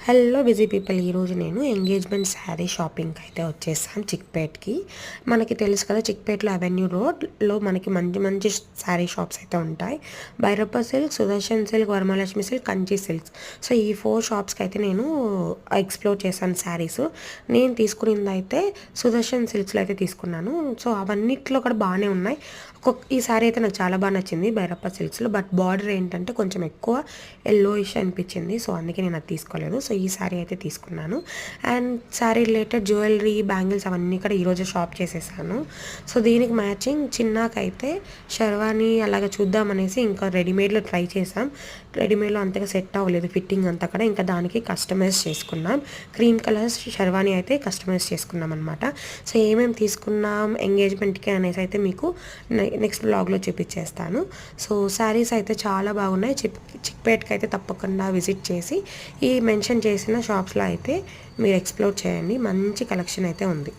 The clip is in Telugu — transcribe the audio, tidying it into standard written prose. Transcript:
హలో బిజీ పీపుల్, ఈరోజు నేను ఎంగేజ్మెంట్ శారీ షాపింగ్కి అయితే వచ్చేసాను చిక్పేట్కి. మనకి తెలుసు కదా, చిక్పేట్లో అవెన్యూ రోడ్లో మనకి మంచి మంచి శారీ షాప్స్ అయితే ఉంటాయి. Bhyrappa silk, Sudarshan silk, Varamahalakshmi silk, Kanchi silks. So ఈ 4 షాప్స్కి అయితే నేను ఎక్స్ప్లోర్ చేశాను శారీస్. నేను తీసుకున్నది అయితే సుదర్శన్ సిల్క్స్లో అయితే తీసుకున్నాను. సో అవన్నిట్లో కూడా బాగానే ఉన్నాయి. ఈ శారీ అయితే నాకు చాలా బాగా నచ్చింది భైరప్ప సిల్క్స్లో. బట్ బార్డర్ ఏంటంటే కొంచెం ఎక్కువ ఎల్లోయిష్ అనిపించింది. సో అందుకే నేను అది తీసుకోలేదు. సో ఈ శారీ అయితే తీసుకున్నాను. And sari related jewellery, bangles అవన్నీ కూడా ఈరోజు షాప్ చేసేసాను. సో దీనికి మ్యాచింగ్ చిన్నాకైతే షర్వానీ అలాగ చూద్దామనేసి ఇంకా రెడీమేడ్లో ట్రై చేసాం. రెడీమేడ్లో అంతగా సెట్ అవ్వలేదు ఫిట్టింగ్ అంతా కూడా. ఇంకా దానికి కస్టమైజ్ చేసుకున్నాం. క్రీమ్ కలర్ షర్వానీ అయితే కస్టమైజ్ చేసుకున్నాం అనమాట. సో ఏమేమి తీసుకున్నాం ఎంగేజ్మెంట్కి అనేసి అయితే మీకు నెక్స్ట్ బ్లాగ్లో చూపించేస్తాను. సో శారీస్ అయితే చాలా బాగున్నాయి. చిక్పేట్కి అయితే తప్పకుండా విజిట్ చేసి ఈ మెన్షన్ చేసిన షాప్స్లో అయితే మీరు ఎక్స్ప్లోర్ చేయండి. మంచి కలెక్షన్ అయితే ఉంది.